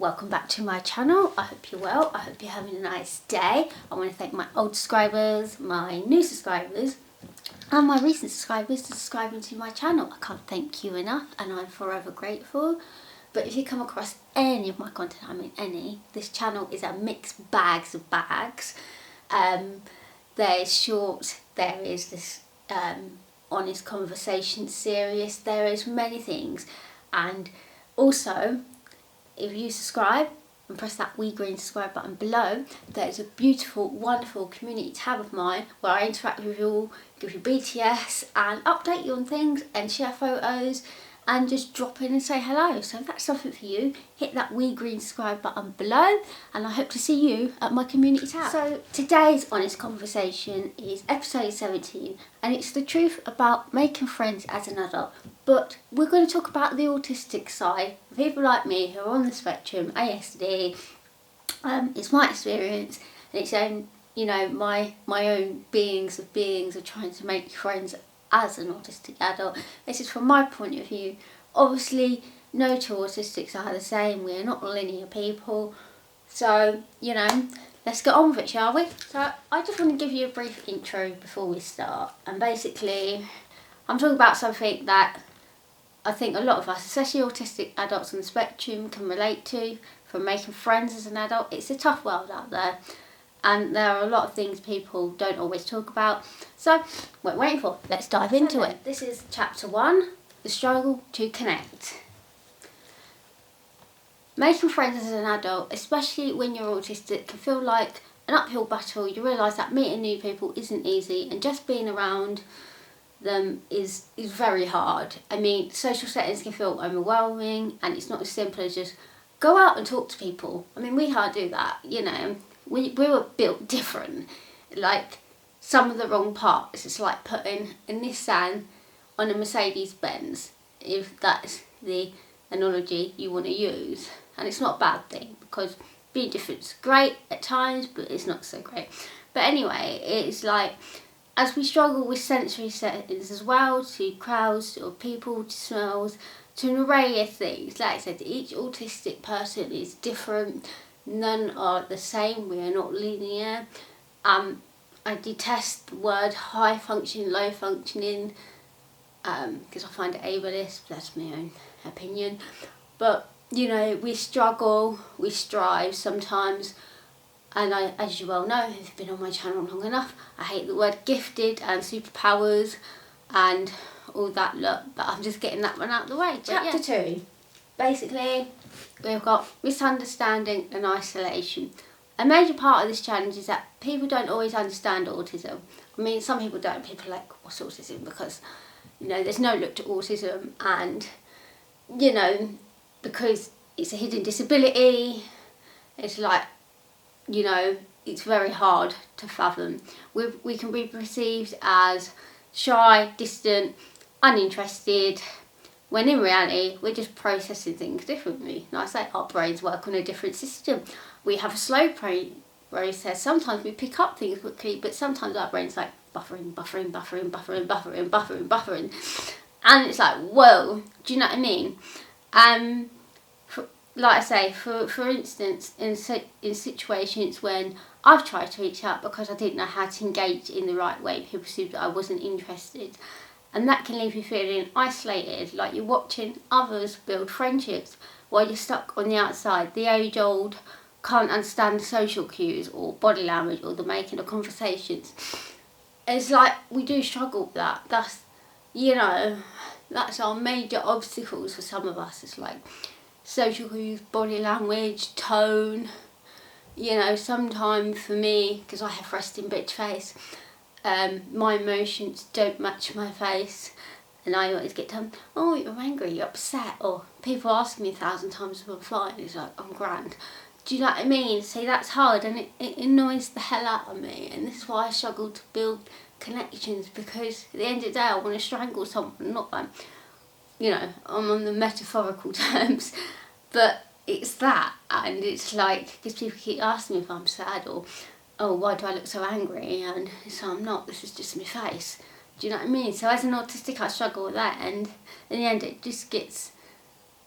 welcome back to my channel. I hope you're well. I hope you're having a nice day. I want to thank my old subscribers, my new subscribers and my recent subscribers for subscribing to my channel. I can't thank you enough and I'm forever grateful. But if you come across any of my content, I mean any, this channel is a mixed bags of bags. There's short, there is this honest conversation series, there is many things. And also, if you subscribe and press that wee green subscribe button below, there is a beautiful, wonderful community tab of mine where I interact with you all, give you BTS and update you on things and share photos and just drop in and say hello. So if that's something for you, hit that wee green subscribe button below and I hope to see you at my community tab. So today's honest conversation is episode 17 and it's the truth about making friends as an adult. But we're going to talk about the autistic side, people like me who are on the spectrum, ASD. It's my experience and it's my own beings of trying to make friends as an autistic adult. This is from my point of view. Obviously, no two autistics are the same. We're not linear people. So, let's get on with it, shall we? So, I just want to give you a brief intro before we start. And basically, I'm talking about something that I think a lot of us, especially autistic adults on the spectrum, can relate to. From making friends as an adult. It's a tough world out there. And there are a lot of things people don't always talk about. So, what we're waiting for? Let's dive into it. This is chapter 1, the struggle to connect. Making friends as an adult, especially when you're autistic, can feel like an uphill battle. You realise that meeting new people isn't easy and just being around them is very hard. I mean, social settings can feel overwhelming and it's not as simple as just go out and talk to people. I mean, we can't do that, We were built different. Like, some of the wrong parts. It's like putting a Nissan on a Mercedes Benz, if that's the analogy you want to use. And it's not a bad thing, because being different is great at times, but it's not so great. But anyway, it's like, as we struggle with sensory settings as well, to crowds, to people, to smells, to an array of things. Like I said, each autistic person is different. None are the same. We are not linear. I detest the word high functioning, low functioning, because I find it ableist. That's my own opinion. But we struggle, we strive sometimes. And as you well know, if you've been on my channel long enough, I hate the word gifted and superpowers and all that lot. But I'm just getting that one out of the way. Chapter 2. Basically, we've got misunderstanding and isolation. A major part of this challenge is that people don't always understand autism. I mean, some people don't. People are like, what's autism? Because, there's no look to autism and, because it's a hidden disability, it's like, it's very hard to fathom. We can be perceived as shy, distant, uninterested, when in reality, we're just processing things differently. Like I say, our brains work on a different system. We have a slow process. Sometimes we pick up things quickly, but sometimes our brain's like buffering. And it's like, whoa, do you know what I mean? Like I say, for instance, in situations when I've tried to reach out because I didn't know how to engage in the right way, people assumed that I wasn't interested. And that can leave you feeling isolated, like you're watching others build friendships while you're stuck on the outside. The age-old can't understand the social cues or body language or the making of conversations. It's like we do struggle with that. That's our major obstacles for some of us. It's like social cues, body language, tone. Sometimes for me, because I have resting bitch face, my emotions don't match my face and I always get told, oh, you're angry, you're upset, or people ask me 1,000 times if I'm fine. It's like, I'm grand. Do you know what I mean? See, that's hard and it annoys the hell out of me, and this is why I struggle to build connections, because at the end of the day I want to strangle someone, not like, I'm on the metaphorical terms, but it's that, and it's like, because people keep asking me if I'm sad or, oh, why do I look so angry? And so I'm not, this is just my face. Do you know what I mean? So as an autistic, I struggle with that, and in the end it just gets,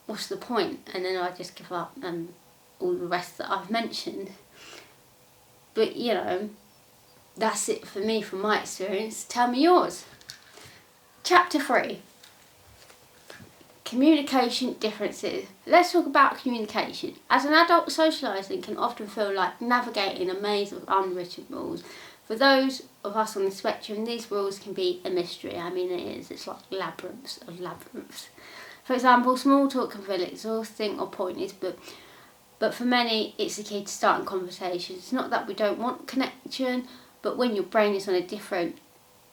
what's the point? And then I just give up and all the rest that I've mentioned. But you know, that's it for me from my experience. Tell me yours. Chapter 3. Communication differences. Let's talk about communication. As an adult, socialising can often feel like navigating a maze of unwritten rules. For those of us on the spectrum, these rules can be a mystery. I mean, it is. It's like labyrinths of labyrinths. For example, small talk can feel exhausting or pointless, but for many, it's the key to starting conversations. It's not that we don't want connection, but when your brain is on a different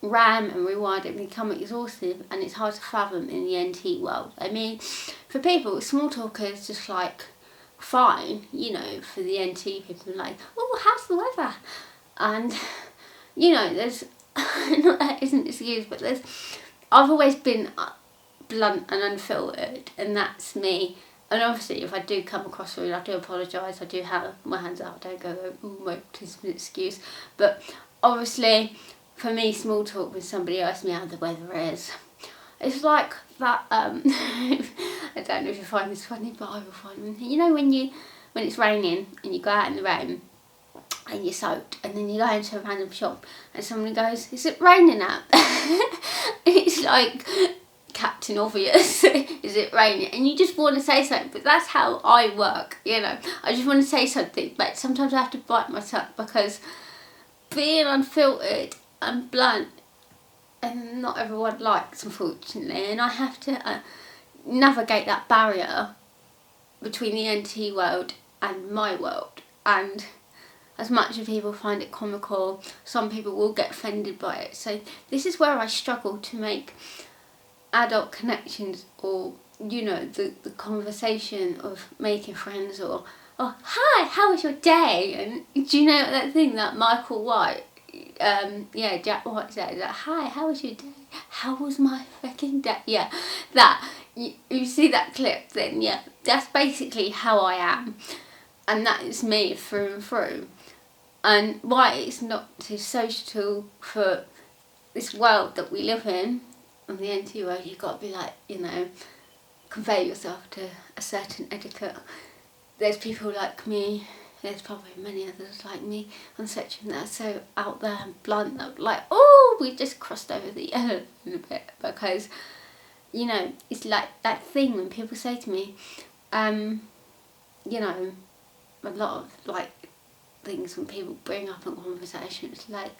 RAM and rewired, it can become exhaustive and it's hard to fathom in the NT world. I mean, for people, small talk is just like fine, you know, for the NT people, like, oh, how's the weather? And, you know, there's, not that isn't excuse, but I've always been blunt and unfiltered, and that's me. And obviously, if I do come across rude, I do apologise. I do have my hands up. I don't go, oh, my, this is an excuse. But obviously, for me, small talk when somebody asks me how the weather is, it's like that. I don't know if you find this funny, but I will find it. You know when it's raining and you go out in the rain and you're soaked, and then you go into a random shop and someone goes, "Is it raining out?" It's like Captain Obvious. Is it raining? And you just want to say something, but that's how I work. You know, I just want to say something, but sometimes I have to bite my tongue because being unfiltered and blunt, and not everyone likes, unfortunately, and I have to navigate that barrier between the NT world and my world. And as much as people find it comical, some people will get offended by it. So this is where I struggle to make adult connections, or you know, the conversation of making friends, or oh, hi, how was your day? And do you know that thing that Michael White, Jack White said, that, hi, how was your day? How was my fucking day? Yeah, that, you see that clip, then yeah, that's basically how I am. And that is me through and through. And why it's not too social for this world that we live in, on the NT world, you've got to be like, you know, convey yourself to a certain etiquette. There's people like me, there's probably many others like me on the spectrum that are so out there and blunt, that like, oh, we just crossed over the yellow a bit, because, you know, it's like that thing when people say to me, you know, a lot of like things when people bring up in conversations, like,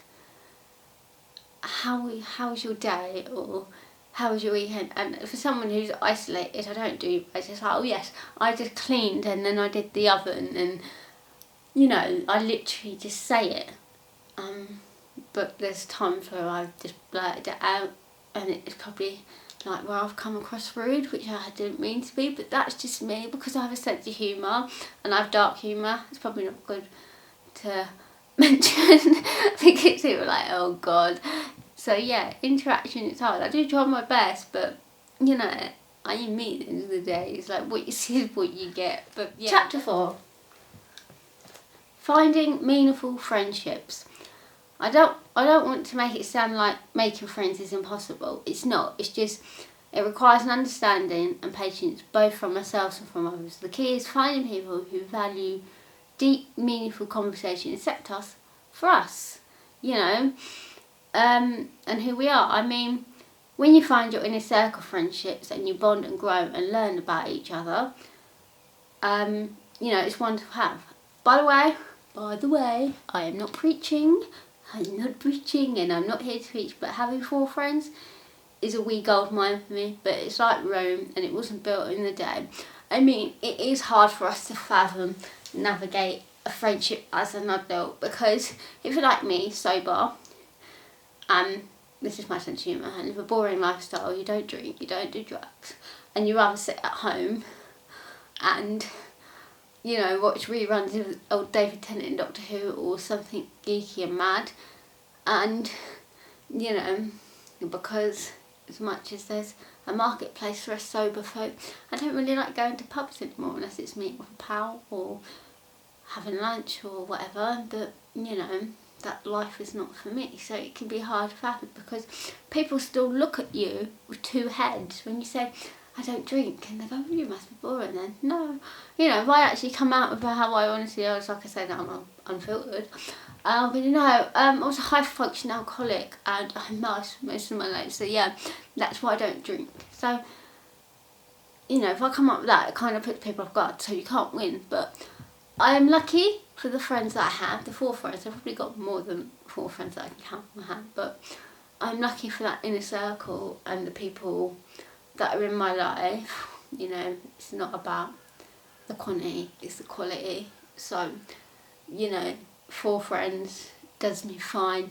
how was your day, or how was your weekend? And for someone who's isolated, I don't do, I just like, oh yes, I just cleaned and then I did the oven, and you know, I literally just say it. But there's times where I've just blurted it out, and it's probably like where I've come across rude, which I didn't mean to be, but that's just me, because I have a sense of humour and I have dark humour. It's probably not good to mention because they were like, oh god. So yeah, interaction is hard. I do try my best, but you know, I mean, at the end of the day, it's like what you see is what you get. But yeah. Chapter 4. Finding meaningful friendships. I don't want to make it sound like making friends is impossible. It's not. It's just, it requires an understanding and patience, both from ourselves and from others. The key is finding people who value deep, meaningful conversation, accept us for us, you know, and who we are. I mean, when you find your inner circle friendships and you bond and grow and learn about each other, you know, it's wonderful to have. By the way, I am not preaching. I'm not preaching, and I'm not here to preach, but having 4 friends is a wee gold mine for me. But it's like Rome, and it wasn't built in a day. I mean, it is hard for us to fathom, navigate a friendship as an adult, because if you're like me, sober, this is my sense of humour, and live a boring lifestyle, you don't drink, you don't do drugs, and you rather sit at home and, you know, watch reruns of old David Tennant and Doctor Who, or something geeky and mad, and, you know, because as much as there's a marketplace for us sober folk, I don't really like going to pubs anymore unless it's meeting with a pal or having lunch or whatever. But you know, that life is not for me, so it can be hard to fathom, because people still look at you with 2 heads when you say, I don't drink, and they go, you must be boring then. No, you know, if I actually come out with how I honestly was, like I say, that I'm unfiltered. But you know, I was a high functioning alcoholic, and I'm most of my life. So yeah, that's why I don't drink. So, you know, if I come up with that, it kind of puts people off guard. So you can't win. But I am lucky for the friends that I have, the 4 friends. I've probably got more than 4 friends that I can count on my hand, but I'm lucky for that inner circle and the people that are in my life. You know, it's not about the quantity, it's the quality. So, you know, 4 friends does me fine,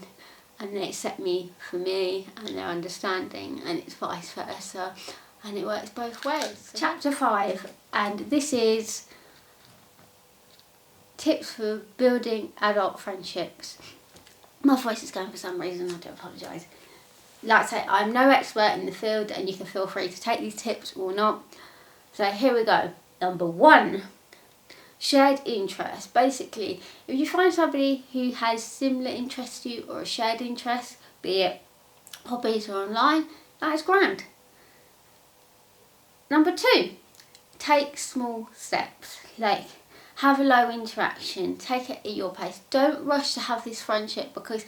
and they accept me for me, and they're understanding, and it's vice versa, and it works both ways. So chapter 5, and this is tips for building adult friendships. My voice is going for some reason, I do apologise. Like I say, I'm no expert in the field, and you can feel free to take these tips or not. So here we go. Number 1, shared interest. Basically, if you find somebody who has similar interests to you or a shared interest, be it hobbies or online, that is grand. Number 2, take small steps. Like, have a low interaction, take it at your pace. Don't rush to have this friendship, because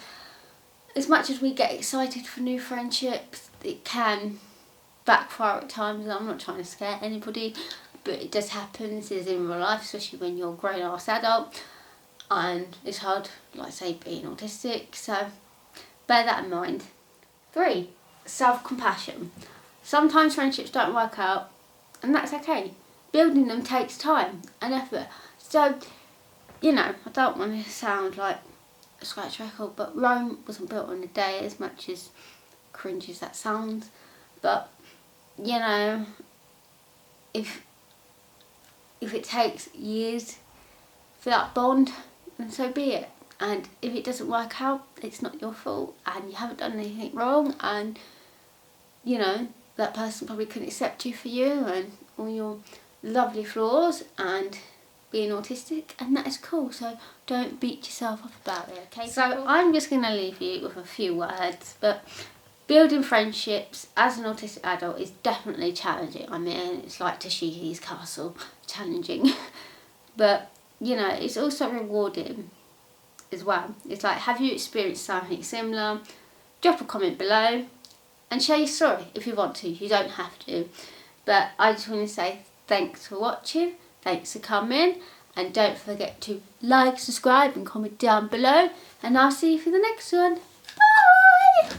as much as we get excited for new friendships, it can backfire at times. I'm not trying to scare anybody, but it does happen. This is in real life, especially when you're a grown-ass adult, and it's hard, like I say, being autistic, so bear that in mind. 3, self-compassion. Sometimes friendships don't work out, and that's okay. Building them takes time and effort. So, you know, I don't want to sound like a scratch record, but Rome wasn't built on a day, as much as cringe as that sounds. But, you know, if it takes years for that bond, then so be it. And if it doesn't work out, it's not your fault, and you haven't done anything wrong, and, you know, that person probably couldn't accept you for you and all your lovely flaws and being autistic, and that is cool. So don't beat yourself up about it, okay? So I'm just going to leave you with a few words, but building friendships as an autistic adult is definitely challenging. I mean, it's like Tashiki's castle, challenging. But, you know, it's also rewarding as well. It's like, have you experienced something similar? Drop a comment below and share your story if you want to. You don't have to. But I just want to say thanks for watching, thanks for coming, and don't forget to like, subscribe and comment down below, and I'll see you for the next one. Bye!